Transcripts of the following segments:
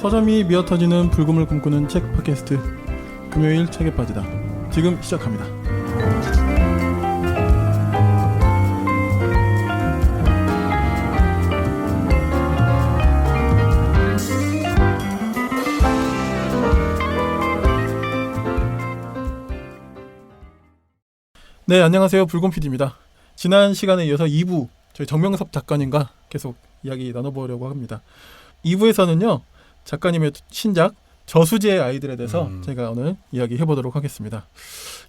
서점이 미어터지는 불금을 꿈꾸는 책 팟캐스트 금요일 책에 빠지다 지금 시작합니다. 네, 안녕하세요. 불금 PD입니다. 지난 시간에 이어서 2부 저희 정명섭 작가님과 계속 이야기 나눠보려고 합니다. 2부에서는요 작가님의 신작 저수지의 아이들에 대해서 제가 오늘 이야기 해보도록 하겠습니다.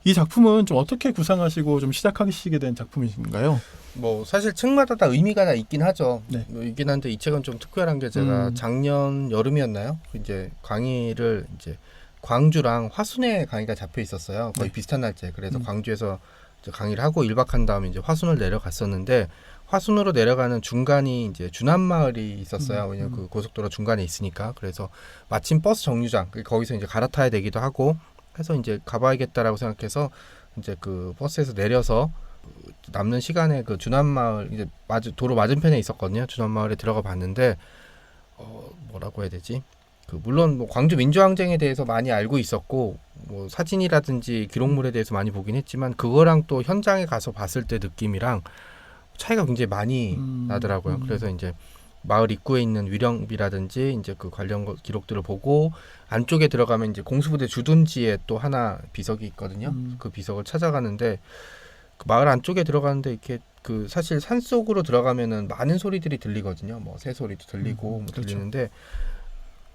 이 작품은 좀 어떻게 구상하시고 좀 시작하시게 된 작품이신가요? 뭐 사실 책마다 다 의미가 다 있긴 하죠. 네. 뭐 있긴 한데 이 책은 좀 특별한 게 제가 작년 여름이었나요? 이제 강의를 이제 광주랑 화순에 강의가 잡혀 있었어요. 거의 네. 비슷한 날짜에. 그래서 광주에서 이제 강의를 하고 1박 한 다음에 이제 화순을 내려갔었는데 화순으로 내려가는 중간이 이제 주남마을이 있었어요. 왜냐면 그 고속도로 중간에 있으니까. 그래서 마침 버스 정류장 거기서 이제 갈아타야 되기도 하고 해서 이제 가봐야겠다라고 생각해서 이제 그 버스에서 내려서 남는 시간에 그 주남마을 이제 도로 맞은편에 있었거든요. 주남마을에 들어가 봤는데 뭐라고 해야 되지? 그 물론 뭐 광주 민주항쟁에 대해서 많이 알고 있었고 뭐 사진이라든지 기록물에 대해서 많이 보긴 했지만 그거랑 또 현장에 가서 봤을 때 느낌이랑 차이가 굉장히 많이 나더라고요. 그래서 이제 마을 입구에 있는 위령비라든지 이제 그 관련 기록들을 보고 안쪽에 들어가면 이제 공수부대 주둔지에 또 하나 비석이 있거든요. 그 비석을 찾아가는데 그 마을 안쪽에 들어가는데 이렇게 그 사실 산 속으로 들어가면은 많은 소리들이 들리거든요. 뭐 새 소리도 들리고 뭐 그렇죠. 들리는데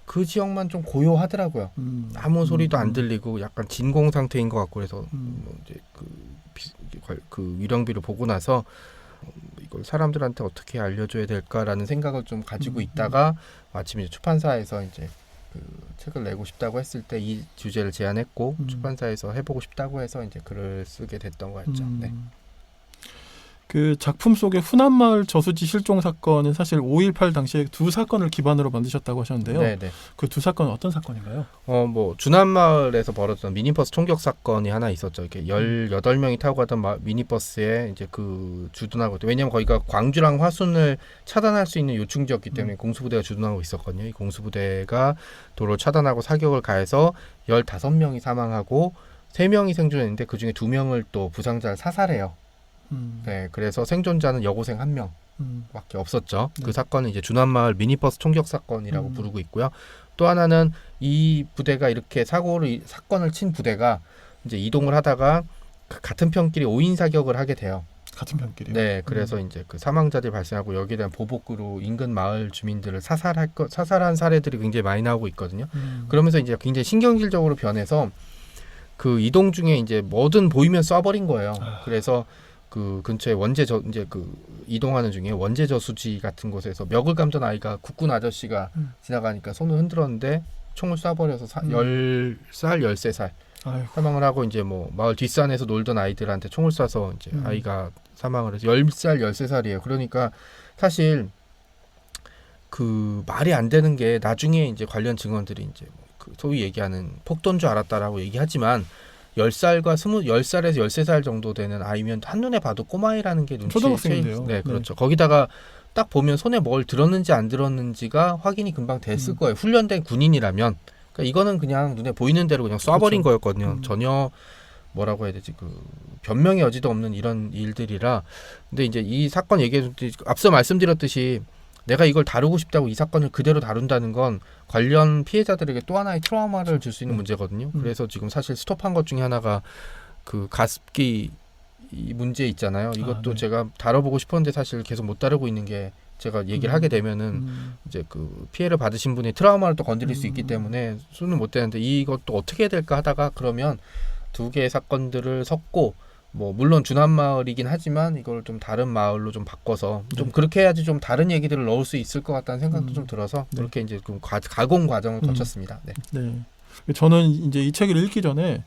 그 지역만 좀 고요하더라고요. 아무 소리도 안 들리고 약간 진공 상태인 것 같고 그래서 뭐 이제 그 위령비를 보고 나서 이걸 사람들한테 어떻게 알려줘야 될까라는 생각을 좀 가지고 있다가 마침 이제 출판사에서 이제 그 책을 내고 싶다고 했을 때 이 주제를 제안했고 출판사에서 해보고 싶다고 해서 이제 글을 쓰게 됐던 거였죠. 네. 그 작품 속의 후남마을 저수지 실종 사건은 사실 5.18 당시에 두 사건을 기반으로 만드셨다고 하셨는데요. 네네. 그 두 사건은 어떤 사건인가요? 뭐 주남마을에서 벌어졌던 미니버스 총격 사건이 하나 있었죠. 이렇게 18명이 타고 가던 미니버스에 이제 그 주둔하고 왜냐면 거기가 광주랑 화순을 차단할 수 있는 요충지였기 때문에 공수부대가 주둔하고 있었거든요. 이 공수부대가 도로를 차단하고 사격을 가해서 15명이 사망하고 3명이 생존했는데 그중에 2명을 또 부상자를 사살해요. 네, 그래서 생존자는 여고생 1명밖에 없었죠. 네. 그 사건은 이제 주남마을 미니버스 총격 사건이라고 부르고 있고요. 또 하나는 이 부대가 이렇게 사건을 친 부대가 이제 이동을 하다가 그 같은 편끼리 5인 사격을 하게 돼요. 같은 편끼리요? 네, 그래서 이제 그 사망자들이 발생하고 여기에 대한 보복으로 인근 마을 주민들을 사살한 사례들이 굉장히 많이 나오고 있거든요. 그러면서 이제 굉장히 신경질적으로 변해서 그 이동 중에 이제 뭐든 보이면 쏴버린 거예요. 그래서 그 근처에 이제 그 이동하는 중에 원제 저수지 같은 곳에서 멱을 감던 아이가 국군 아저씨가 지나가니까 손을 흔들었는데 총을 쏴버려서 10살, 13살 아이고. 사망을 하고 이제 뭐 마을 뒷산에서 놀던 아이들한테 총을 쏴서 이제 아이가 사망을 해서 10살, 13살이에요. 그러니까 사실 그 말이 안 되는 게 나중에 이제 관련 증언들이 이제 그 소위 얘기하는 폭도인 줄 알았다라고 얘기하지만 10살에서 13살 정도 되는 아이면 한눈에 봐도 꼬마이라는 게 눈치에 초등학생인데요. 네, 그렇죠. 거기다가 딱 보면 손에 뭘 들었는지 안 들었는지가 확인이 금방 됐을 거예요. 훈련된 군인이라면. 그러니까 이거는 그냥 눈에 보이는 대로 그냥 쏴버린 그렇죠. 거였거든요. 전혀 뭐라고 해야 되지? 그 변명의 여지도 없는 이런 일들이라. 근데 이제 이 사건 얘기했듯이 앞서 말씀드렸듯이 내가 이걸 다루고 싶다고 이 사건을 그대로 다룬다는 건 관련 피해자들에게 또 하나의 트라우마를 줄 수 있는 문제거든요. 그래서 지금 사실 스톱한 것 중에 하나가 그 가습기 이 문제 있잖아요. 이것도 네. 제가 다뤄보고 싶었는데 사실 계속 못 다루고 있는 게 제가 얘기를 하게 되면은 이제 그 피해를 받으신 분이 트라우마를 또 건드릴 수 있기 때문에 손을 못 대는데 이것도 어떻게 해야 될까 하다가 그러면 두 개의 사건들을 섞고 뭐 물론 주남마을이긴 하지만 이걸 좀 다른 마을로 좀 바꿔서 좀 그렇게 해야지 좀 다른 얘기들을 넣을 수 있을 것 같다는 생각도 좀 들어서 그렇게 이제 좀 가공 과정을 거쳤습니다. 네. 네. 저는 이제 이 책을 읽기 전에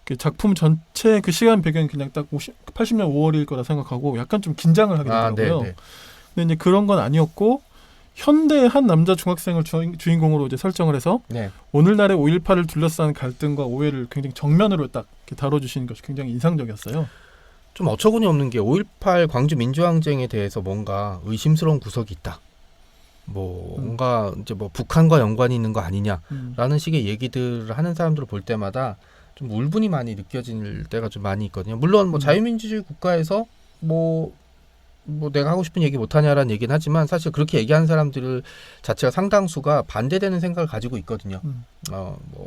그 작품 전체 그 시간 배경이 그냥 딱 80년 5월일 거라 생각하고 약간 좀 긴장을 하게 되더라고요. 네. 근데 이제 그런 건 아니었고 현대의 한 남자 중학생을 주인공으로 이제 설정을 해서 네. 오늘날의 5.18을 둘러싼 갈등과 오해를 굉장히 정면으로 딱 이렇게 다뤄주시는 것이 굉장히 인상적이었어요. 좀 어처구니 없는 게 5.18 광주 민주항쟁에 대해서 뭔가 의심스러운 구석이 있다. 뭔가 이제 뭐 북한과 연관이 있는 거 아니냐라는 식의 얘기들을 하는 사람들을 볼 때마다 좀 울분이 많이 느껴질 때가 좀 많이 있거든요. 물론 뭐 자유민주주의 국가에서 뭐 내가 하고 싶은 얘기 못하냐라는 얘기는 하지만 사실 그렇게 얘기하는 사람들 자체가 상당수가 반대되는 생각을 가지고 있거든요.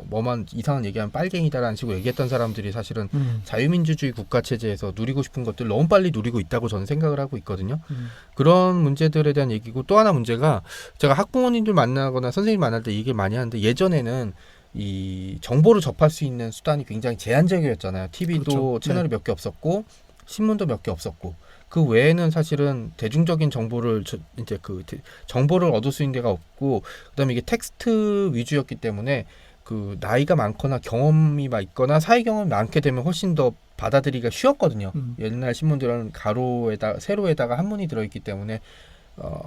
뭐만 이상한 얘기하면 빨갱이다라는 식으로 얘기했던 사람들이 사실은 자유민주주의 국가 체제에서 누리고 싶은 것들 너무 빨리 누리고 있다고 저는 생각을 하고 있거든요. 그런 문제들에 대한 얘기고, 또 하나 문제가, 제가 학부모님들 만나거나 선생님 만날 때 얘기를 많이 하는데, 예전에는 이 정보를 접할 수 있는 수단이 굉장히 제한적이었잖아요. TV도 그렇죠. 채널이 몇 개 없었고 신문도 몇 개 없었고, 그 외에는 사실은 대중적인 정보를 이제 정보를 얻을 수 있는 데가 없고, 그다음에 이게 텍스트 위주였기 때문에 그 나이가 많거나 경험이 있거나 사회 경험이 많게 되면 훨씬 더 받아들이기가 쉬웠거든요. 옛날 신문들은 가로에다 세로에다가 한문이 들어있기 때문에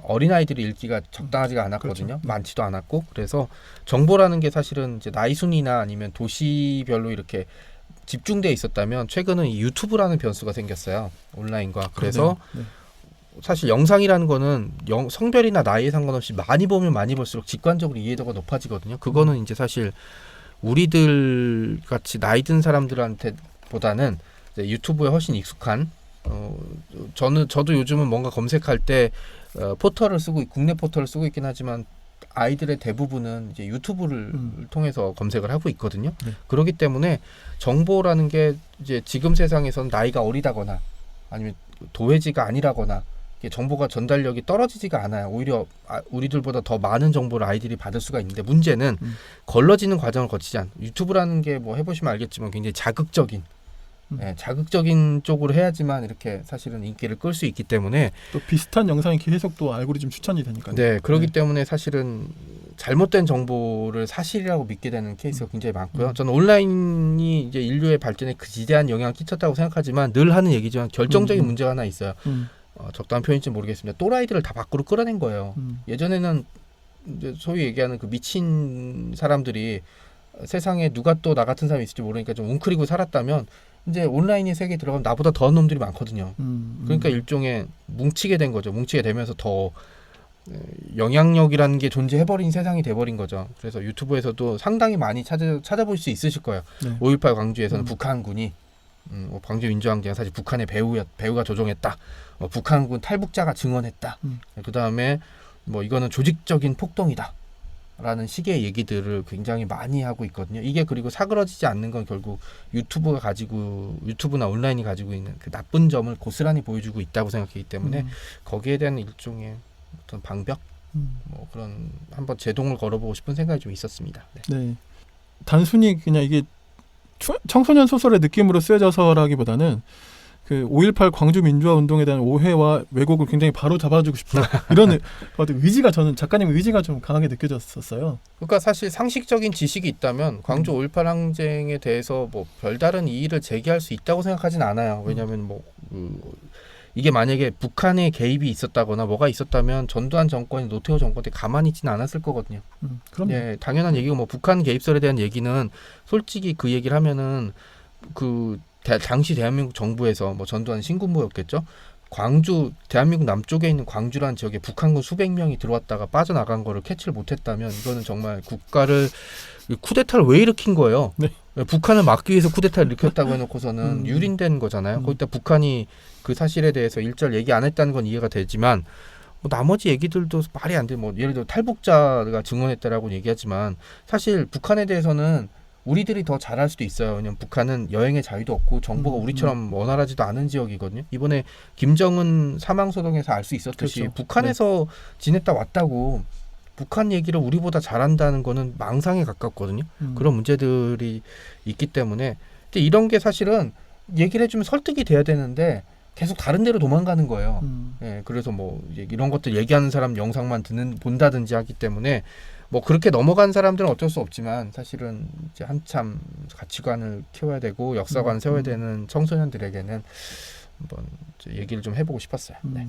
어린아이들이 읽기가 적당하지가 않았거든요. 그렇죠. 많지도 않았고, 그래서 정보라는 게 사실은 이제 나이 순이나 아니면 도시별로 이렇게 집중돼 있었다면, 최근은 이 유튜브라는 변수가 생겼어요. 온라인과. 그래서 사실 영상이라는 거는 성별이나 나이에 상관없이 많이 보면 많이 볼수록 직관적으로 이해도가 높아지거든요. 그거는 이제 사실 우리들 같이 나이 든 사람들한테 보다는 이제 유튜브에 훨씬 익숙한, 저도 요즘은 뭔가 검색할 때 포털을 쓰고, 국내 포털을 쓰고 있긴 하지만 아이들의 대부분은 이제 유튜브를 통해서 검색을 하고 있거든요. 그렇기 때문에 정보라는 게 이제 지금 세상에서는 나이가 어리다거나 아니면 도회지가 아니라거나 이게 정보가 전달력이 떨어지지가 않아요. 오히려 우리들보다 더 많은 정보를 아이들이 받을 수가 있는데, 문제는 걸러지는 과정을 거치지 않. 유튜브라는 게 뭐 해보시면 알겠지만 굉장히 자극적인 쪽으로 해야지만 이렇게 사실은 인기를 끌 수 있기 때문에, 또 비슷한 영상이 계속 또 알고리즘 추천이 되니까요. 네, 그렇기 때문에 사실은 잘못된 정보를 사실이라고 믿게 되는 케이스가 굉장히 많고요. 저는 온라인이 이제 인류의 발전에 그 지대한 영향을 끼쳤다고 생각하지만, 늘 하는 얘기지만 결정적인 문제가 하나 있어요. 적당한 표현인지 모르겠습니다. 또라이들을 다 밖으로 끌어낸 거예요. 예전에는 이제 소위 얘기하는 그 미친 사람들이 세상에 누가 또 나 같은 사람이 있을지 모르니까 좀 웅크리고 살았다면, 이제 온라인의 세계에 들어가면 나보다 더한 놈들이 많거든요. 그러니까 일종의 뭉치게 된 거죠. 뭉치게 되면서 더 영향력이라는 게 존재해버린 세상이 돼버린 거죠. 그래서 유튜브에서도 상당히 많이 찾아볼 수 있으실 거예요. 5.18 광주에서는 북한군이 광주 민주항쟁 사실 북한의 배우가 조종했다. 북한군 탈북자가 증언했다. 그 다음에 뭐 이거는 조직적인 폭동이다. 라는 식의 얘기들을 굉장히 많이 하고 있거든요. 이게 그리고 사그러지지 않는 건 결국 유튜브나 온라인이 가지고 있는 그 나쁜 점을 고스란히 보여주고 있다고 생각하기 때문에 거기에 대한 일종의 어떤 방벽, 뭐 그런 한번 제동을 걸어보고 싶은 생각이 좀 있었습니다. 네. 단순히 그냥 이게 청소년 소설의 느낌으로 쓰여져서라기보다는 그 5.18 광주 민주화 운동에 대한 오해와 왜곡을 굉장히 바로 잡아주고 싶다. 이런 의지가, 저는 작가님의 의지가 좀 강하게 느껴졌었어요. 그러니까 사실 상식적인 지식이 있다면 광주 5.18 항쟁에 대해서 뭐 별다른 이의를 제기할 수 있다고 생각하진 않아요. 왜냐하면 이게 만약에 북한의 개입이 있었다거나 뭐가 있었다면 전두환 정권이 노태우 정권 때 가만히 있지는 않았을 거거든요. 그럼요. 예, 당연한 얘기고, 뭐 북한 개입설에 대한 얘기는 솔직히 그 얘기를 하면은 당시 대한민국 정부에서 뭐 전두환 신군부였겠죠. 광주, 대한민국 남쪽에 있는 광주라는 지역에 북한군 수백 명이 들어왔다가 빠져나간 거를 캐치를 못했다면, 이거는 정말 국가를 쿠데타를 왜 일으킨 거예요? 네. 북한을 막기 위해서 쿠데타를 일으켰다고 해놓고서는 유린된 거잖아요. 거기다 북한이 그 사실에 대해서 일절 얘기 안 했다는 건 이해가 되지만, 뭐 나머지 얘기들도 말이 안 돼. 뭐 예를 들어 탈북자가 증언했다라고 얘기하지만, 사실 북한에 대해서는 우리들이 더 잘할 수도 있어요. 왜냐면 북한은 여행의 자유도 없고 정보가 우리처럼 원활하지도 않은 지역이거든요. 이번에 김정은 사망소동에서 알 수 있었듯이, 그렇죠. 북한에서 지냈다 왔다고 북한 얘기를 우리보다 잘한다는 거는 망상에 가깝거든요. 그런 문제들이 있기 때문에, 근데 이런 게 사실은 얘기를 해주면 설득이 돼야 되는데 계속 다른 데로 도망가는 거예요. 예, 그래서 뭐 이런 것들 얘기하는 사람 영상만 본다든지 하기 때문에, 뭐 그렇게 넘어간 사람들은 어쩔 수 없지만, 사실은 이제 한참 가치관을 키워야 되고 역사관 세워야 되는 청소년들에게는 한번 얘기를 좀 해보고 싶었어요. 네.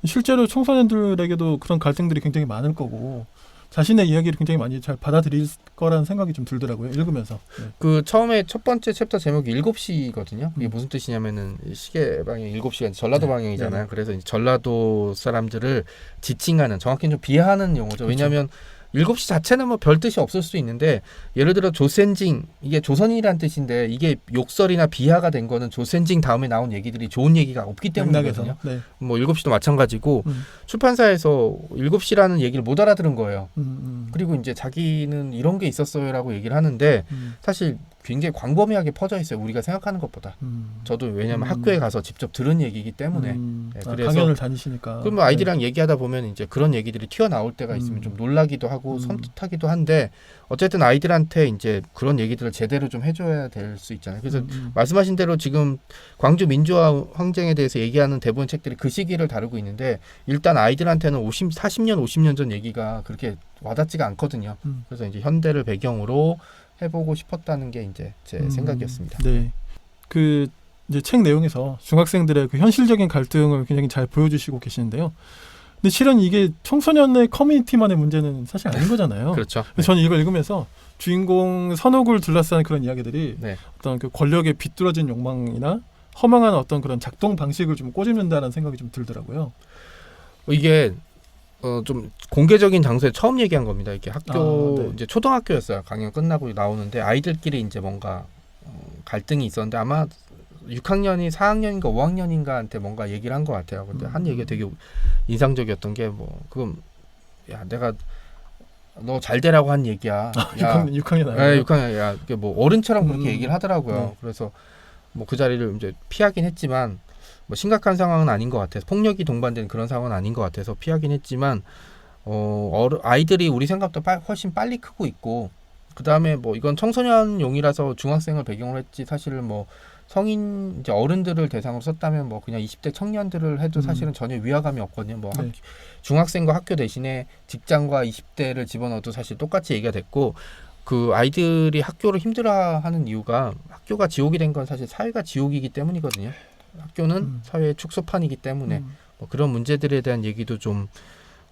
실제로 청소년들에게도 그런 갈등들이 굉장히 많을 거고, 자신의 이야기를 굉장히 많이 잘 받아들일 거라는 생각이 좀 들더라고요. 읽으면서. 네. 그 처음에 첫 번째 챕터 제목이 7시거든요. 이게 음. 무슨 뜻이냐면은 시계 방향 7시가 전라도 네. 방향이잖아요. 네. 그래서 이제 전라도 사람들을 지칭하는, 정확히는 좀 비하하는 용어죠. 그렇죠. 왜냐하면 7시 자체는 뭐 별 뜻이 없을 수도 있는데, 예를 들어 조센징, 이게 조선인이란 뜻인데 이게 욕설이나 비하가 된 거는 조센징 다음에 나온 얘기들이 좋은 얘기가 없기 때문이거든요. 맥락에서. 네. 뭐 7시도 마찬가지고 음. 출판사에서 7시라는 얘기를 못 알아들은 거예요. 음. 그리고 이제 자기는 이런 게 있었어요라고 얘기를 하는데 사실 굉장히 광범위하게 퍼져 있어요. 우리가 생각하는 것보다. 저도 왜냐하면 학교에 가서 직접 들은 얘기이기 때문에. 네, 그래서 강연을 다니시니까. 그러면 아이들이랑 얘기하다 보면 이제 그런 얘기들이 튀어나올 때가 있으면 좀 놀라기도 하고 섬뜩하기도 한데, 어쨌든 아이들한테 이제 그런 얘기들을 제대로 좀 해줘야 될 수 있잖아요. 그래서 말씀하신 대로 지금 광주 민주화 항쟁에 대해서 얘기하는 대부분 책들이 그 시기를 다루고 있는데, 일단 아이들한테는 40년, 50년 전 얘기가 그렇게 와닿지가 않거든요. 그래서 이제 현대를 배경으로 해보고 싶었다는 게 이제 제 생각이었습니다. 네. 그 이제 책 내용에서 중학생들의 그 현실적인 갈등을 굉장히 잘 보여주시고 계시는데요. 근데 실은 이게 청소년의 커뮤니티만의 문제는 사실 아닌 거잖아요. 그렇죠. 근데 저는 이걸 읽으면서 주인공 선옥을 둘러싼 그런 이야기들이 네. 어떤 그 권력의 비뚤어진 욕망이나 허망한 어떤 그런 작동 방식을 좀 꼬집는다는 생각이 좀 들더라고요. 이게 좀 공개적인 장소에 처음 얘기한 겁니다. 이게 학교 네. 이제 초등학교였어요. 강연 끝나고 나오는데 아이들끼리 이제 뭔가 갈등이 있었는데, 아마 6학년이 4학년인가 5학년인가한테 뭔가 얘기를 한 것 같아요. 근데 한 얘기가 되게 인상적이었던 게, 뭐 그건 야 내가 너 잘 되라고 한 얘기야. 야, 6학년 아니에요? 네, 6학년. 야, 이게 뭐 어른처럼 그렇게 얘기를 하더라고요. 네. 그래서 뭐 그 자리를 이제 피하긴 했지만, 뭐 심각한 상황은 아닌 것 같아서, 폭력이 동반된 그런 상황은 아닌 것 같아서 피하긴 했지만, 아이들이 우리 생각보다 훨씬 빨리 크고 있고, 그 다음에 뭐 이건 청소년용이라서 중학생을 배경으로 했지, 사실은 뭐 성인 이제 어른들을 대상으로 썼다면 뭐 그냥 20대 청년들을 해도 사실은 전혀 위화감이 없거든요. 뭐 네. 중학생과 학교 대신에 직장과 20대를 집어넣어도 사실 똑같이 얘기가 됐고, 그 아이들이 학교를 힘들어하는 이유가, 학교가 지옥이 된 건 사실 사회가 지옥이기 때문이거든요. 학교는 사회의 축소판이기 때문에 뭐 그런 문제들에 대한 얘기도 좀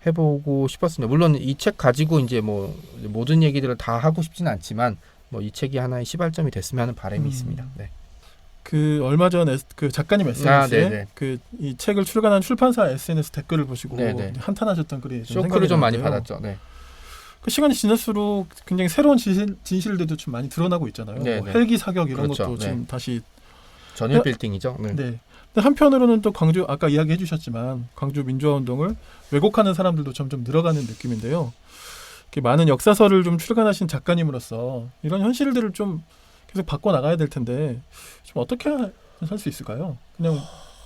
해보고 싶었습니다. 물론 이 책 가지고 이제 뭐 모든 얘기들을 다 하고 싶지는 않지만, 뭐 이 책이 하나의 시발점이 됐으면 하는 바람이 있습니다. 네. 그 얼마 전에 그 작가님 SNS에 네네. 그 이 책을 출간한 출판사 SNS 댓글을 보시고 네네. 한탄하셨던 글이 좀 쇼크를 생각이 좀 많이 나는데요. 받았죠. 네. 그 시간이 지날수록 굉장히 새로운 진실들도 좀 많이 드러나고 있잖아요. 네네. 뭐 헬기 사격 이런 그렇죠. 것도 지금 네. 다시. 전일 빌딩이죠. 네. 네. 근데 한편으로는 또 광주, 아까 이야기해 주셨지만 광주 민주화 운동을 왜곡하는 사람들도 점점 늘어가는 느낌인데요. 이렇게 많은 역사서를 좀 출간하신 작가님으로서 이런 현실들을 좀 계속 바꿔 나가야 될 텐데, 좀 어떻게 할 수 있을까요? 그냥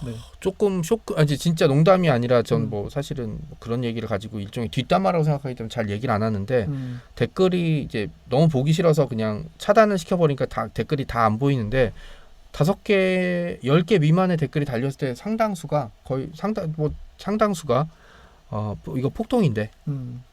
네. 조금 아니 진짜 농담이 아니라 전 뭐 사실은 그런 얘기를 가지고 일종의 뒷담화라고 생각하기 때문에 잘 얘기를 안 하는데, 댓글이 이제 너무 보기 싫어서 그냥 차단을 시켜버리니까 댓글이 다 안 보이는데, 5개, 10개 미만의 댓글이 달렸을 때 상당수가 상당수가 이거 폭동인데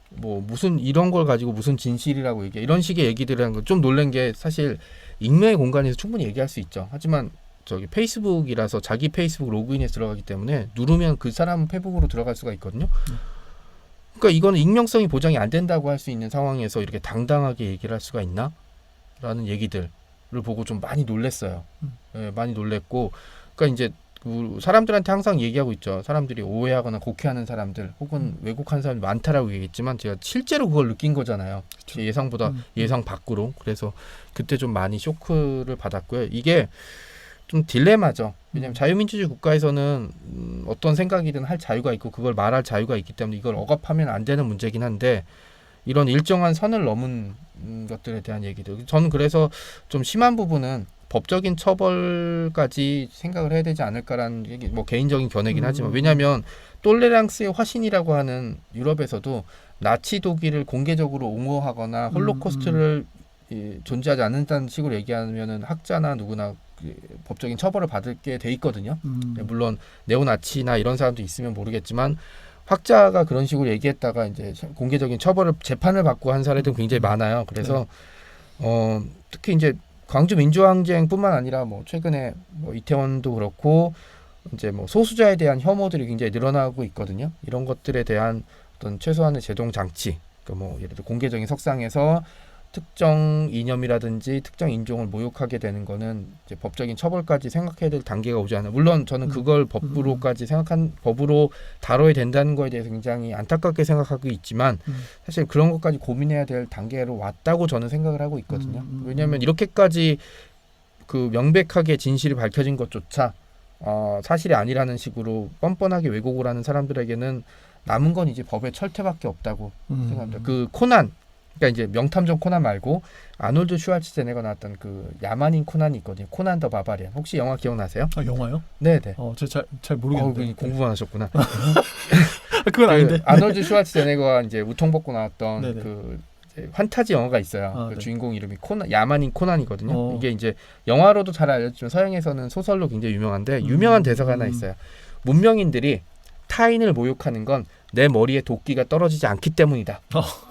뭐 무슨 이런 걸 가지고 무슨 진실이라고 얘기해, 이런 식의 얘기들을 한 건 좀 놀란 게, 사실 익명의 공간에서 충분히 얘기할 수 있죠. 하지만 저기 페이스북이라서 자기 페이스북 로그인에 들어가기 때문에 누르면 그 사람 페북으로 들어갈 수가 있거든요. 그러니까 이거는 익명성이 보장이 안 된다고 할 수 있는 상황에서 이렇게 당당하게 얘기를 할 수가 있나? 라는 얘기들을 보고 좀 많이 놀랬어요. 네, 많이 놀랬고, 그러니까 이제 사람들한테 항상 얘기하고 있죠. 사람들이 오해하거나 곡해하는 사람들 혹은 왜곡하는 사람이 많다라고 얘기했지만, 제가 실제로 그걸 느낀 거잖아요. 제 예상보다 예상 밖으로. 그래서 그때 좀 많이 쇼크를 받았고요. 이게 좀 딜레마죠. 왜냐하면 자유민주주의 국가에서는 어떤 생각이든 할 자유가 있고 그걸 말할 자유가 있기 때문에 이걸 억압하면 안 되는 문제긴 한데, 이런 일정한 선을 넘은 것들에 대한 얘기들, 저는 그래서 좀 심한 부분은 법적인 처벌까지 생각을 해야 되지 않을까라는 얘기, 뭐 개인적인 견해긴 하지만, 왜냐하면 똘레랑스의 화신이라고 하는 유럽에서도 나치 독일을 공개적으로 옹호하거나 홀로코스트를 존재하지 않는다는 식으로 얘기하면은 학자나 누구나 법적인 처벌을 받게 돼 있거든요. 물론 네오나치나 이런 사람도 있으면 모르겠지만, 학자가 그런 식으로 얘기했다가 이제 공개적인 재판을 받고 한 사례도 굉장히 많아요. 그래서 특히 이제 광주 민주항쟁뿐만 아니라 뭐 최근에 뭐 이태원도 그렇고 이제 뭐 소수자에 대한 혐오들이 굉장히 늘어나고 있거든요. 이런 것들에 대한 어떤 최소한의 제동 장치, 그러니까 뭐 예를 들어 공개적인 석상에서 특정 이념이라든지 특정 인종을 모욕하게 되는 거는 이제 법적인 처벌까지 생각해야 될 단계가 오지 않아. 물론 저는 그걸 법으로까지 법으로 다뤄야 된다는 거에 대해서 굉장히 안타깝게 생각하고 있지만 사실 그런 것까지 고민해야 될 단계로 왔다고 저는 생각을 하고 있거든요. 왜냐하면 이렇게까지 그 명백하게 진실이 밝혀진 것조차 사실이 아니라는 식으로 뻔뻔하게 왜곡을 하는 사람들에게는 남은 건 이제 법의 철퇴밖에 없다고 생각합니다. 그 코난, 그러니까 이제 명탐정 코난 말고 아놀드 슈왈츠제네가 나왔던 그 야만인 코난이 있거든요. 코난 더 바바리안. 혹시 영화 기억나세요? 아, 영화요? 네네. 잘 모르겠는데. 공부만 하셨구나. 그건 아닌데. 아놀드 슈왈츠제네가 이제 우통 벗고 나왔던 네네. 그 이제 판타지 영화가 있어요. 그 네. 주인공 이름이 야만인 코난이거든요. 이게 이제 영화로도 잘 알려졌지만 서양에서는 소설로 굉장히 유명한데 유명한 대사가 하나 있어요. 문명인들이 타인을 모욕하는 건 내 머리에 도끼가 떨어지지 않기 때문이다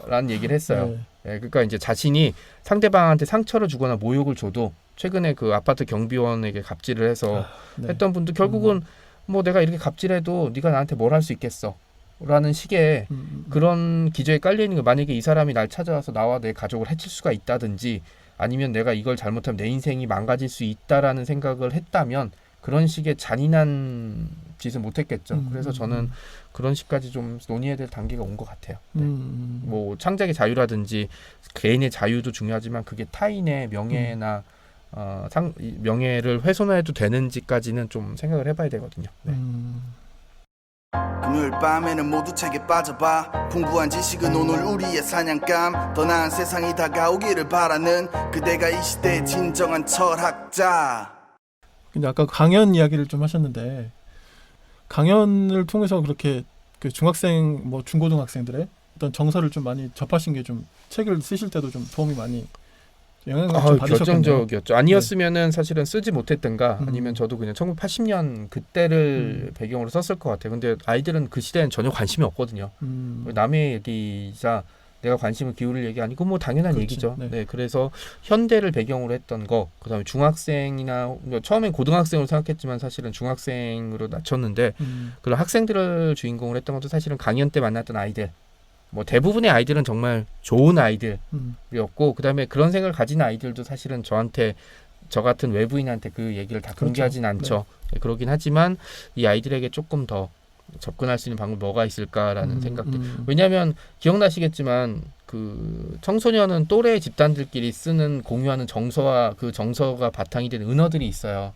라는 얘기를 했어요. 네, 그러니까 이제 자신이 상대방한테 상처를 주거나 모욕을 줘도 최근에 그 아파트 경비원에게 갑질을 해서 했던 분도 결국은 뭐 내가 이렇게 갑질해도 네가 나한테 뭘 할 수 있겠어 라는 식의 그런 기저에 깔려있는 거. 만약에 이 사람이 날 찾아와서 나와 내 가족을 해칠 수가 있다든지 아니면 내가 이걸 잘못하면 내 인생이 망가질 수 있다라는 생각을 했다면 그런 식의 잔인한 짓을 못했겠죠. 그래서 저는 그런 식까지 좀 논의해야 될 단계가 온 것 같아요. 네. 뭐 창작의 자유라든지 개인의 자유도 중요하지만 그게 타인의 명예나 명예를 훼손해도 되는지까지는 좀 생각을 해봐야 되거든요. 네. 금요일 밤에는 모두 책에 빠져봐. 풍부한 지식은 오늘 우리의 사냥감. 더 나은 세상이 다가오기를 바라는 그대가 이 시대의 진정한 철학자. 근데 아까 강연 이야기를 좀 하셨는데 강연을 통해서 그렇게 그 중학생 뭐 중고등학생들의 어떤 정서를 좀 많이 접하신 게 좀 책을 쓰실 때도 좀 도움이 많이 영향을 좀 받으셨겠네요. 결정적이었죠. 아니었으면은 사실은 쓰지 못했던가 아니면 저도 그냥 1980년 그때를 배경으로 썼을 것 같아요. 근데 아이들은 그 시대엔 전혀 관심이 없거든요. 남의 얘기자 내가 관심을 기울일 얘기 아니고 뭐 당연한 그렇지. 얘기죠. 네. 네, 그래서 현대를 배경으로 했던 거, 그다음에 중학생이나 처음엔 고등학생으로 생각했지만 사실은 중학생으로 낮췄는데 그런 학생들을 주인공으로 했던 것도 사실은 강연 때 만났던 아이들. 뭐 대부분의 아이들은 정말 좋은 아이들이었고 그다음에 그런 생각을 가진 아이들도 사실은 저 같은 외부인한테 그 얘기를 다 공개하진 않죠. 네, 그러긴 하지만 이 아이들에게 조금 더 접근할 수 있는 방법이 뭐가 있을까라는 생각들. 왜냐하면 기억나시겠지만 그 청소년은 또래 집단들끼리 쓰는 공유하는 정서와 그 정서가 바탕이 되는 은어들이 있어요.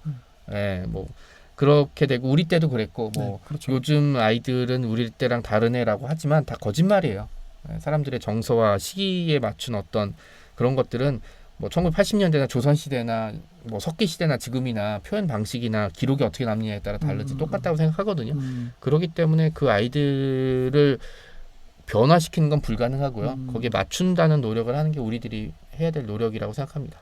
네, 뭐 그렇게 되고 우리 때도 그랬고 뭐 네, 그렇죠. 요즘 아이들은 우리 때랑 다르네라고 하지만 다 거짓말이에요. 네, 사람들의 정서와 시기에 맞춘 어떤 그런 것들은 뭐 1980년대나 조선시대나 뭐 석기시대나 지금이나 표현 방식이나 기록이 어떻게 남느냐에 따라 다르지 똑같다고 생각하거든요. 그렇기 때문에 그 아이들을 변화시키는 건 불가능하고요. 거기에 맞춘다는 노력을 하는 게 우리들이 해야 될 노력이라고 생각합니다.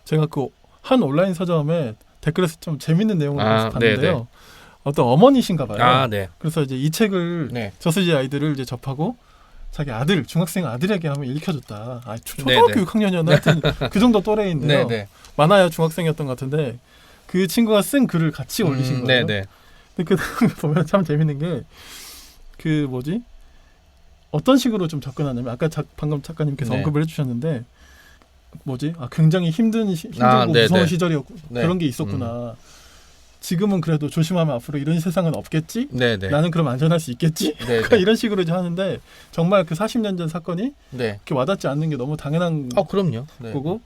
제가 그 한 온라인 서점에 댓글에서 좀 재밌는 내용을 봤는데요. 네네. 어떤 어머니신가 봐요. 네. 그래서 이제 이 책을 네. 저수지 아이들을 이제 접하고 자기 아들, 중학생 아들에게 한번 읽혀줬다. 초등학교 6학년이었나 하여튼 그 정도 또래인데요. 네네. 많아야 중학생이었던 것 같은데 그 친구가 쓴 글을 같이 올리신 거예요. 네네. 근데 그 보면 참 재밌는 게 그 뭐지? 어떤 식으로 좀 접근하냐면 아까 방금 작가님께서 네. 언급을 해주셨는데 뭐지? 굉장히 힘들고 네네. 무서운 시절이었고 네. 그런 게 있었구나. 지금은 그래도 조심하면 앞으로 이런 세상은 없겠지? 네네. 나는 그럼 안전할 수 있겠지? 네네. 이런 식으로 이제 하는데 정말 그 40년 전 사건이 네. 이렇게 와닿지 않는 게 너무 당연한 그럼요. 네. 거고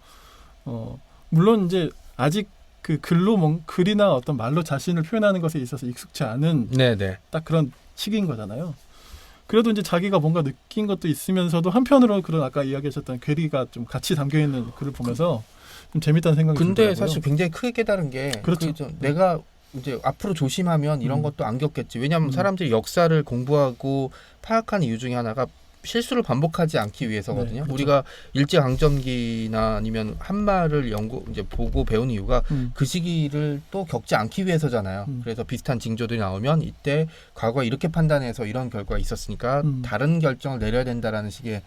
물론 이제 아직 그 글이나 어떤 말로 자신을 표현하는 것에 있어서 익숙치 않은 네네. 딱 그런 시기인 거잖아요. 그래도 이제 자기가 뭔가 느낀 것도 있으면서도 한편으로 그런 아까 이야기하셨던 괴리가 좀 같이 담겨 있는 글을 보면서 좀 재밌다는 생각이 근데 들더라고요. 사실 굉장히 크게 깨달은 게 그렇죠. 내가 이제 앞으로 조심하면 이런 것도 안 겪겠지. 왜냐하면 사람들이 역사를 공부하고 파악하는 이유 중에 하나가 실수를 반복하지 않기 위해서거든요. 네, 그렇죠. 우리가 일제강점기나 아니면 한마를 이제 보고 배운 이유가 그 시기를 또 겪지 않기 위해서잖아요. 그래서 비슷한 징조들이 나오면 이때 과거에 이렇게 판단해서 이런 결과가 있었으니까 다른 결정을 내려야 된다라는 식의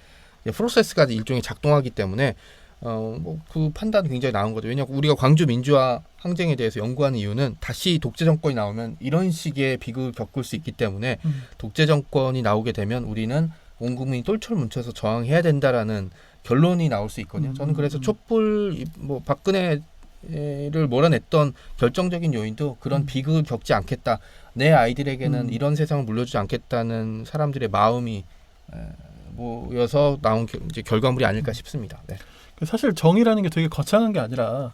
프로세스가 일종의 작동하기 때문에 뭐 그 판단이 굉장히 나은 거죠. 왜냐하면 우리가 광주 민주화 항쟁에 대해서 연구하는 이유는 다시 독재 정권이 나오면 이런 식의 비극을 겪을 수 있기 때문에 독재 정권이 나오게 되면 우리는 온 국민이 똘똘 뭉쳐서 저항해야 된다라는 결론이 나올 수 있거든요. 저는 그래서 촛불 뭐 박근혜를 몰아냈던 결정적인 요인도 그런 비극을 겪지 않겠다. 내 아이들에게는 이런 세상을 물려주지 않겠다는 사람들의 마음이 모여서 나온 이제 결과물이 아닐까 싶습니다. 네. 사실 정의라는 게 되게 거창한 게 아니라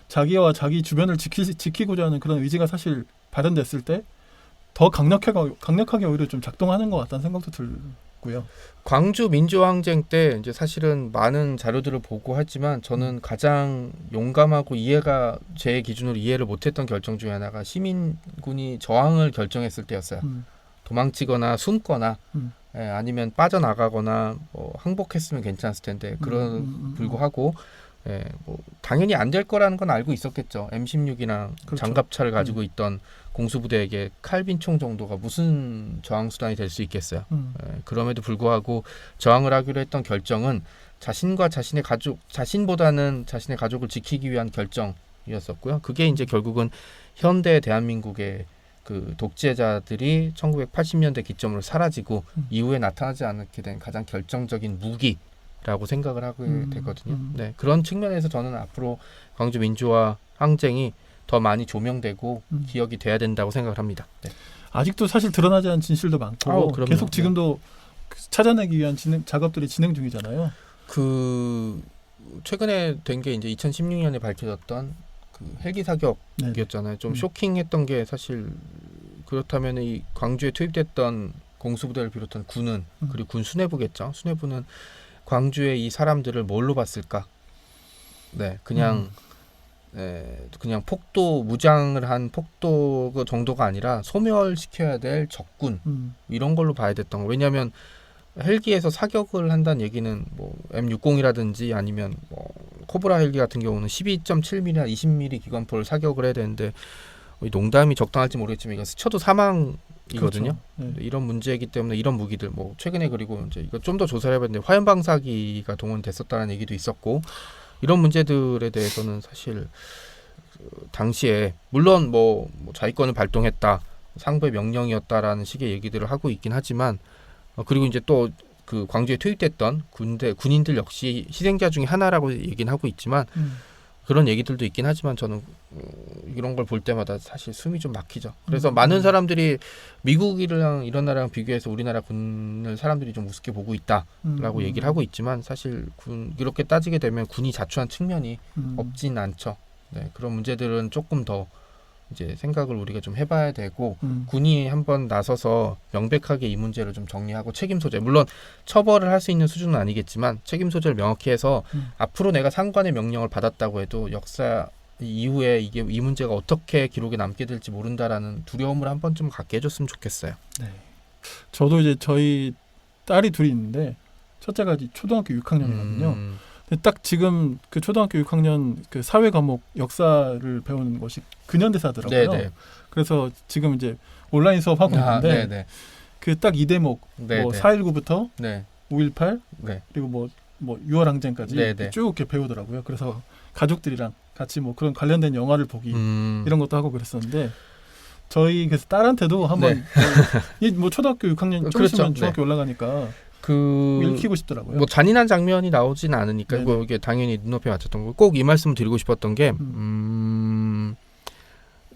자기와 자기 주변을 지키고자 하는 그런 의지가 사실 발현됐을 때 더 강력하게 오히려 좀 작동하는 것 같다는 생각도 들고요. 광주 민주항쟁 때 이제 사실은 많은 자료들을 보고 하지만 저는 가장 용감하고 이해가 제 기준으로 이해를 못했던 결정 중에 하나가 시민군이 저항을 결정했을 때였어요. 도망치거나 숨거나 아니면 빠져나가거나 뭐 항복했으면 괜찮았을 텐데 그런 불구하고 뭐 당연히 안 될 거라는 건 알고 있었겠죠. M16이나 그렇죠. 장갑차를 가지고 있던 공수부대에게 칼빈총 정도가 무슨 저항 수단이 될 수 있겠어요. 그럼에도 불구하고 저항을 하기로 했던 결정은 자신과 자신의 가족, 자신보다는 자신의 가족을 지키기 위한 결정이었었고요. 그게 이제 결국은 현대 대한민국의 그 독재자들이 1980년대 기점으로 사라지고 이후에 나타나지 않게 된 가장 결정적인 무기라고 생각을 하게 되거든요. 네, 그런 측면에서 저는 앞으로 광주 민주화 항쟁이 더 많이 조명되고 기억이 돼야 된다고 생각을 합니다. 네. 아직도 사실 드러나지 않은 진실도 많고 계속 지금도 찾아내기 위한 작업들이 진행 중이잖아요. 그 최근에 된 게 이제 2016년에 밝혀졌던 그 헬기 사격이었잖아요. 좀 쇼킹했던 게 사실 그렇다면 이 광주에 투입됐던 공수부대를 비롯한 군은 그리고 군 수뇌부겠죠. 수뇌부는 광주의 이 사람들을 뭘로 봤을까? 네, 그냥 폭도 무장을 한 폭도 그 정도가 아니라 소멸시켜야 될 적군 이런 걸로 봐야 됐던 거. 왜냐하면 헬기에서 사격을 한다는 얘기는 뭐 M60이라든지 아니면 뭐 코브라 헬기 같은 경우는 12.7mm나 20mm 기관포를 사격을 해야 되는데 농담이 적당할지 모르겠지만 이건 스쳐도 사망이거든요. 그렇죠. 이런 문제이기 때문에 이런 무기들 뭐 최근에 그리고 이제 이거 좀 더 조사를 해봤는데 화염 방사기가 동원됐었다는 얘기도 있었고 이런 문제들에 대해서는 사실 당시에 물론 뭐 자위권을 발동했다 상부의 명령이었다라는 식의 얘기들을 하고 있긴 하지만 그리고 이제 또 그 광주에 투입됐던 군인들 역시 희생자 중에 하나라고 얘기는 하고 있지만 그런 얘기들도 있긴 하지만 저는 이런 걸 볼 때마다 사실 숨이 좀 막히죠. 그래서 많은 사람들이 미국이랑 이런 나라랑 비교해서 우리나라 군을 사람들이 좀 우습게 보고 있다라고 얘기를 하고 있지만 사실 이렇게 따지게 되면 군이 자초한 측면이 없진 않죠. 네, 그런 문제들은 조금 더 이제 생각을 우리가 좀 해봐야 되고 군이 한번 나서서 명백하게 이 문제를 좀 정리하고 책임 소재 물론 처벌을 할 수 있는 수준은 아니겠지만 책임 소재를 명확히 해서 앞으로 내가 상관의 명령을 받았다고 해도 역사 이후에 이게 이 문제가 어떻게 기록에 남게 될지 모른다라는 두려움을 한 번쯤 갖게 해줬으면 좋겠어요. 네. 저도 이제 저희 딸이 둘이 있는데 첫째가 이제 초등학교 6학년이거든요. 근데 딱 지금 그 초등학교 6학년 그 사회 과목 역사를 배우는 것이 근현대사더라고요. 네네. 그래서 지금 이제 온라인 수업하고 있는데 그 딱 이 대목 네네. 뭐 4.19부터 네. 5.18 네. 그리고 뭐 6월 항쟁까지 네네. 쭉 이렇게 배우더라고요. 그래서 가족들이랑 같이 뭐 그런 관련된 영화를 보기 이런 것도 하고 그랬었는데 저희 그래서 딸한테도 한번 뭐 초등학교 6학년 좀 그렇죠. 있으면 중학교 올라가니까 읽히고 싶더라고요. 뭐 잔인한 장면이 나오진 않으니까 뭐 이게 당연히 눈높이에 맞췄던 거고 꼭 이 말씀을 드리고 싶었던 게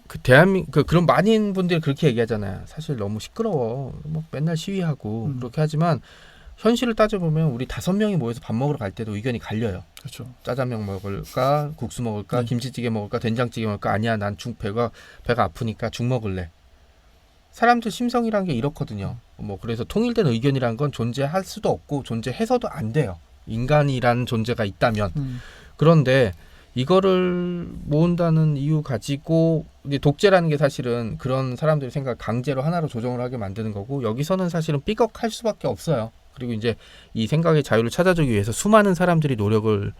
그 그런 많은 분들이 그렇게 얘기하잖아요. 사실 너무 시끄러워. 뭐 맨날 시위하고 그렇게 하지만 현실을 따져보면 우리 5명이 모여서 밥 먹으러 갈 때도 의견이 갈려요. 그렇죠. 짜장면 먹을까, 국수 먹을까, 김치찌개 먹을까, 된장찌개 먹을까. 아니야, 난 배가 아프니까 죽 먹을래. 사람들 심성이란 게 이렇거든요. 뭐 그래서 통일된 의견이란 건 존재할 수도 없고 존재해서도 안 돼요. 인간이라는 존재가 있다면. 그런데 이거를 모은다는 이유 가지고 독재라는 게 사실은 그런 사람들의 생각 강제로 하나로 조정을 하게 만드는 거고 여기서는 사실은 삐걱할 수밖에 없어요. 그리고 이제 이 생각의 자유를 찾아주기 위해서 수많은 사람들이 노력을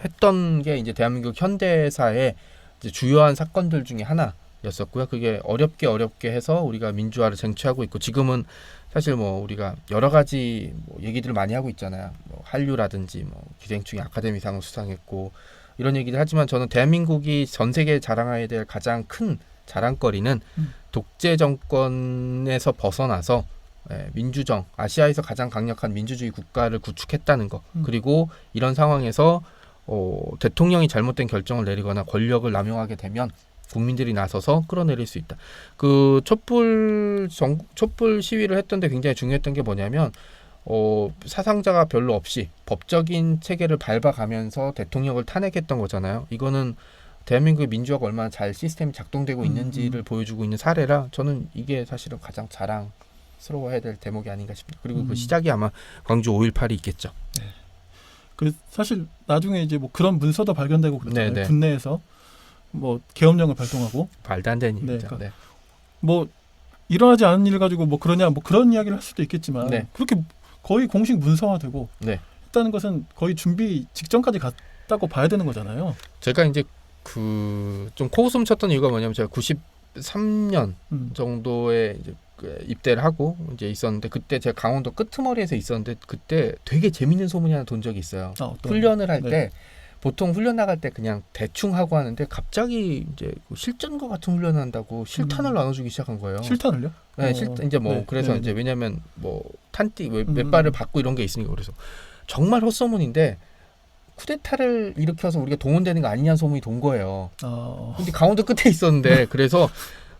했던 게 이제 대한민국 현대사의 이제 주요한 사건들 중에 하나였었고요. 그게 어렵게 해서 우리가 민주화를 쟁취하고 있고 지금은 사실 뭐 우리가 여러 가지 뭐 얘기들을 많이 하고 있잖아요. 뭐 한류라든지 뭐 기생충이 아카데미상을 수상했고 이런 얘기를 하지만 저는 대한민국이 전 세계에 자랑해야 될 가장 큰 자랑거리는 독재 정권에서 벗어나서 민주정, 아시아에서 가장 강력한 민주주의 국가를 구축했다는 거. 그리고 이런 상황에서 대통령이 잘못된 결정을 내리거나 권력을 남용하게 되면 국민들이 나서서 끌어내릴 수 있다. 그 촛불 시위를 했던데 굉장히 중요했던 게 뭐냐면 사상자가 별로 없이 법적인 체계를 밟아가면서 대통령을 탄핵했던 거잖아요. 이거는 대한민국의 민주화가 얼마나 잘 시스템이 작동되고 있는지를 보여주고 있는 사례라 저는 이게 사실은 가장 자랑스러워해야 될 대목이 아닌가 싶습니다. 그리고 그 시작이 아마 광주 5.18이 있겠죠. 네. 그 사실 나중에 이제 뭐 그런 문서도 발견되고 그렇잖아요. 네네. 국내에서 뭐 계엄령을 발동하고 말도 안 되는 네, 일이죠. 그러니까 네. 뭐 일어나지 않은 일 가지고 뭐 그러냐 뭐 그런 이야기를 할 수도 있겠지만 네. 그렇게 거의 공식 문서화되고 네. 했다는 것은 거의 준비 직전까지 갔다고 봐야 되는 거잖아요. 제가 이제 그 좀 코웃음 쳤던 이유가 뭐냐면 제가 93년 정도에 이제 입대를 하고 이제 있었는데 그때 제가 강원도 끄트머리에서 있었는데 그때 되게 재밌는 소문이 하나 돈 적이 있어요. 훈련을 할 때 보통 훈련 나갈 때 그냥 대충 하고 하는데 갑자기 이제 실전과 같은 훈련을 한다고 실탄을 나눠주기 시작한 거예요. 실탄을요? 네, 이제 뭐 네, 그래서 네, 이제 왜냐면 뭐 탄띠 몇 발을 받고 이런 게 있으니까 그래서 정말 헛소문인데 쿠데타를 일으켜서 우리가 동원되는 거 아니냐는 소문이 돈 거예요. 근데 강원도 끝에 있었는데 그래서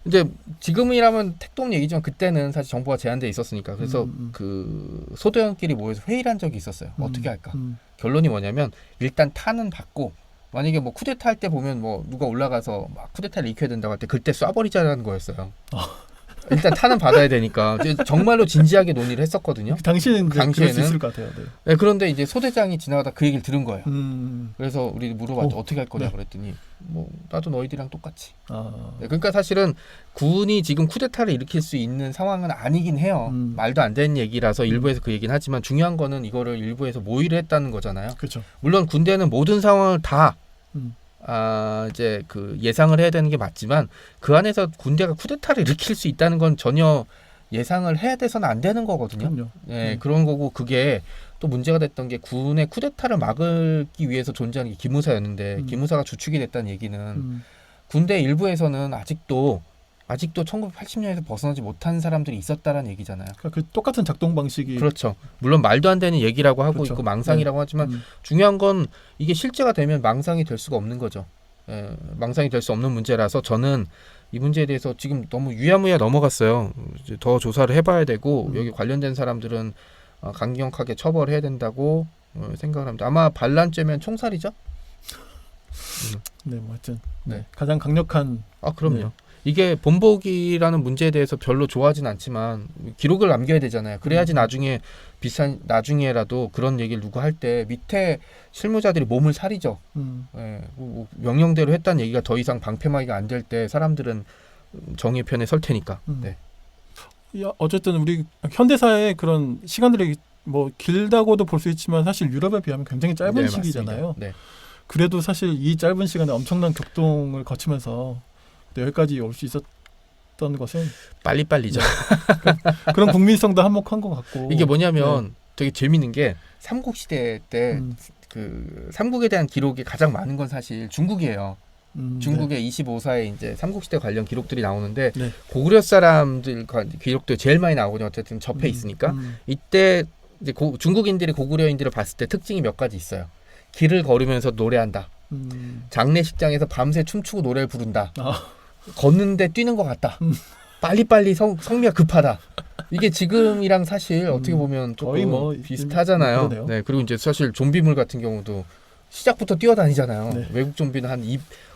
이제 지금이라면 택도 없는 얘기지만 그때는 사실 정보가 제한돼 있었으니까 그래서 그 소대원끼리 모여서 회의를 한 적이 있었어요. 어떻게 할까? 결론이 뭐냐면 일단 탄은 받고 만약에 뭐 쿠데타 할 때 보면 뭐 누가 올라가서 막 쿠데타를 일으켜야 된다고 할 때 그때 쏴버리자는 거였어요. 일단 탄은 받아야 되니까 정말로 진지하게 논의를 했었거든요. 당시에는 그럴 수 있을 것 같아요. 네. 네, 그런데 이제 소대장이 지나가다 그 얘기를 들은 거예요. 그래서 우리 물어봤죠. 어떻게 할 거냐 그랬더니 뭐 나도 너희들이랑 똑같이. 네, 그러니까 사실은 군이 지금 쿠데타를 일으킬 수 있는 상황은 아니긴 해요. 말도 안 되는 얘기라서 일부에서 그 얘기는 하지만 중요한 거는 이거를 일부에서 모의를 했다는 거잖아요. 그렇죠. 물론 군대는 모든 상황을 다 이제 그 예상을 해야 되는 게 맞지만 그 안에서 군대가 쿠데타를 일으킬 수 있다는 건 전혀 예상을 해야 돼서는 안 되는 거거든요. 그럼요. 네, 그런 거고 그게 또 문제가 됐던 게 군의 쿠데타를 막기 위해서 존재하는 게 기무사였는데 기무사가 주축이 됐다는 얘기는 군대 일부에서는 아직도 1980년에서 벗어나지 못한 사람들이 있었다라는 얘기잖아요. 그러니까 그 똑같은 작동 방식이 그렇죠. 물론 말도 안 되는 얘기라고 하고 그렇죠. 있고 망상이라고 하지만 중요한 건 이게 실제가 되면 망상이 될 수가 없는 거죠. 망상이 될 수 없는 문제라서 저는 이 문제에 대해서 지금 너무 유야무야 넘어갔어요. 이제 더 조사를 해봐야 되고 여기 관련된 사람들은 강경하게 처벌해야 된다고 생각을 합니다. 아마 반란죄면 총살이죠? 네, 뭐 하여튼 네. 가장 강력한 그럼요. 네. 이게 본보기라는 문제에 대해서 별로 좋아하진 않지만 기록을 남겨야 되잖아요. 그래야지 나중에라도 그런 얘기를 누구 할 때 밑에 실무자들이 몸을 사리죠. 뭐 명령대로 했다는 얘기가 더 이상 방패막이가 안 될 때 사람들은 정의 편에 설 테니까. 네. 어쨌든 우리 현대사의 그런 시간들이 뭐 길다고도 볼 수 있지만 사실 유럽에 비하면 굉장히 짧은 시기잖아요. 네. 그래도 사실 이 짧은 시간에 엄청난 격동을 거치면서 여기까지 올 수 있었던 것은 빨리빨리죠. 그런 국민성도 한몫한 것 같고 이게 뭐냐면 되게 재밌는 게 삼국시대 때 그 삼국에 대한 기록이 가장 많은 건 사실 중국이에요. 중국의 25사의 이제 삼국시대 관련 기록들이 나오는데 고구려 사람들 기록도 제일 많이 나오거든요. 어쨌든 접해 있으니까 이때 이제 중국인들이 고구려인들을 봤을 때 특징이 몇 가지 있어요. 길을 걸으면서 노래한다. 장례식장에서 밤새 춤추고 노래를 부른다. 걷는데 뛰는 것 같다. 빨리빨리 성미가 급하다. 이게 지금이랑 사실 어떻게 보면 거의 조금 뭐 비슷하잖아요. 그러네요. 네, 그리고 이제 사실 좀비물 같은 경우도 시작부터 뛰어다니잖아요. 네. 외국 좀비는 한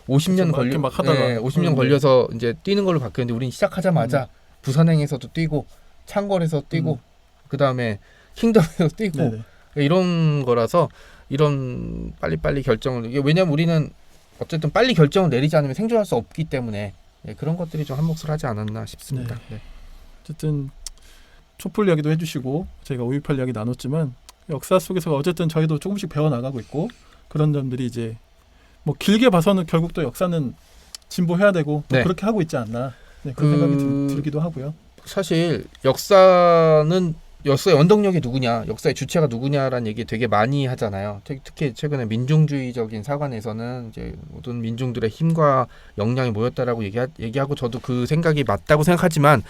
50년 그렇죠. 막 하다가 50년 걸려서 이제 뛰는 걸로 바뀌었는데 우린 시작하자마자 부산행에서도 뛰고 창궐에서 뛰고 그 다음에 킹덤에서 뛰고 네네. 이런 거라서 이런 빨리빨리 결정을 이게 왜냐면 우리는 어쨌든 빨리 결정을 내리지 않으면 생존할 수 없기 때문에 그런 것들이 좀 한몫을 하지 않았나 싶습니다. 네. 어쨌든 촛불 이야기도 해주시고 저희가 5.18 이야기 나눴지만 역사 속에서 어쨌든 저희도 조금씩 배워나가고 있고 그런 점들이 이제 뭐 길게 봐서는 결국 또 역사는 진보해야 되고 또 그렇게 하고 있지 않나 그런 생각이 들기도 하고요. 사실 역사의 원동력이 누구냐, 역사의 주체가 누구냐라는 얘기 되게 많이 하잖아요. 특히 최근에 민중주의적인 사관에서는 이제 모든 민중들의 힘과 역량이 모였다라고 얘기하고 저도 그 생각이 맞다고 생각하지만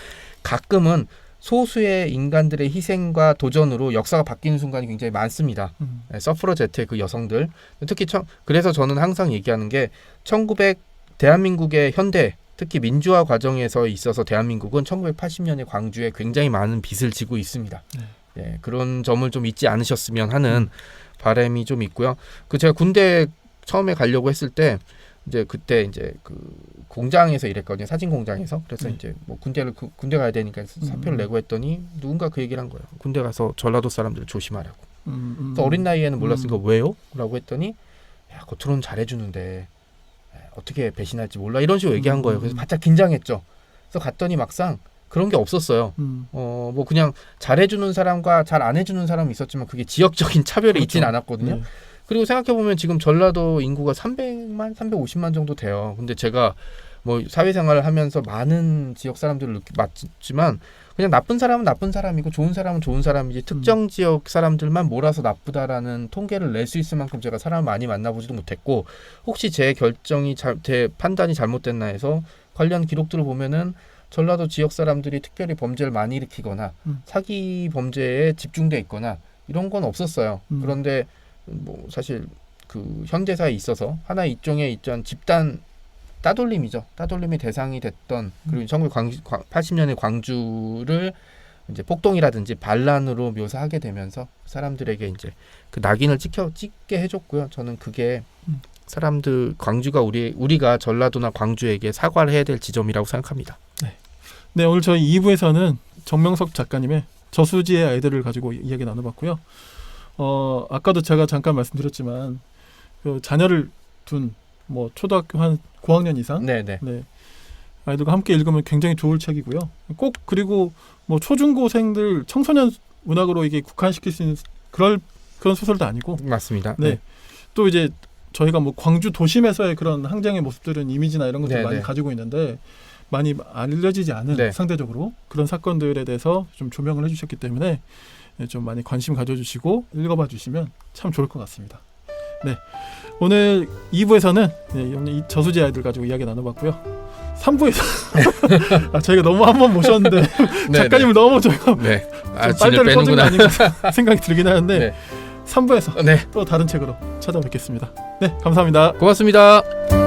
가끔은 소수의 인간들의 희생과 도전으로 역사가 바뀌는 순간이 굉장히 많습니다. 서프러제트의 그 여성들, 특히 그래서 저는 항상 얘기하는 게 대한민국의 현대, 특히 민주화 과정에서 있어서 대한민국은 1980년의 광주에 굉장히 많은 빚을 지고 있습니다. 예, 그런 점을 좀 잊지 않으셨으면 하는 바람이 좀 있고요. 제가 군대 처음에 가려고 했을 때 그때 이제 그 공장에서 일했거든요. 사진 공장에서. 그래서 이제 뭐 군대 가야 되니까 사표를 내고 했더니 누군가 그 얘기를 한 거예요. 군대 가서 전라도 사람들을 조심하라고. 그래서 어린 나이에는 몰랐으니까 왜요? 라고 했더니 야, 겉으로는 잘해주는데 어떻게 배신할지 몰라 이런 식으로 얘기한 거예요. 그래서 바짝 긴장했죠. 그래서 갔더니 막상 그런 게 없었어요. 뭐 그냥 잘해주는 사람과 잘 안 해주는 사람이 있었지만 그게 지역적인 차별이 그렇죠. 있지는 않았거든요. 네. 그리고 생각해보면 지금 전라도 인구가 300만, 350만 정도 돼요. 근데 제가 뭐 사회생활을 하면서 많은 지역 사람들을 맞지만 그냥 나쁜 사람은 나쁜 사람이고 좋은 사람은 좋은 사람이지 특정 지역 사람들만 몰아서 나쁘다라는 통계를 낼 수 있을 만큼 제가 사람을 많이 만나보지도 못했고 혹시 제 결정이 판단이 잘못됐나 해서 관련 기록들을 보면은 전라도 지역 사람들이 특별히 범죄를 많이 일으키거나 사기 범죄에 집중돼 있거나 이런 건 없었어요. 그런데 뭐 사실 그 현대사에 있어서 하나의 일종의 있던 집단 따돌림이죠. 따돌림의 대상이 됐던 그리고 1980년의 광주를 이제 폭동이라든지 반란으로 묘사하게 되면서 사람들에게 이제 그 낙인을 찍게 해줬고요. 저는 그게 광주가 우리가 전라도나 광주에게 사과를 해야 될 지점이라고 생각합니다. 네, 오늘 저희 2부에서는 정명석 작가님의 저수지의 아이들을 가지고 이야기 나눠봤고요. 아까도 제가 잠깐 말씀드렸지만 그 자녀를 둔 뭐 초등학교 한 9학년 이상 네네. 네, 아이들과 함께 읽으면 굉장히 좋을 책이고요. 꼭 그리고 뭐 초중고생들 청소년 문학으로 이게 국한시킬 수 있는 그런 소설도 아니고 맞습니다. 네. 또 이제 저희가 뭐 광주 도심에서의 그런 항쟁의 모습들은 이미지나 이런 것들 많이 가지고 있는데 많이 알려지지 않은 상대적으로 그런 사건들에 대해서 좀 조명을 해주셨기 때문에 좀 많이 관심 가져주시고 읽어봐 주시면 참 좋을 것 같습니다. 네, 오늘 2부에서는 이 저수지 아이들 가지고 이야기 나눠봤고요. 3부에서 저희가 너무 한 번 모셨는데 작가님을 너무 저희가 빨대를 꽂은 거 아닌가 생각이 들긴 하는데 3부에서 또 다른 책으로 찾아뵙겠습니다. 네, 감사합니다. 고맙습니다.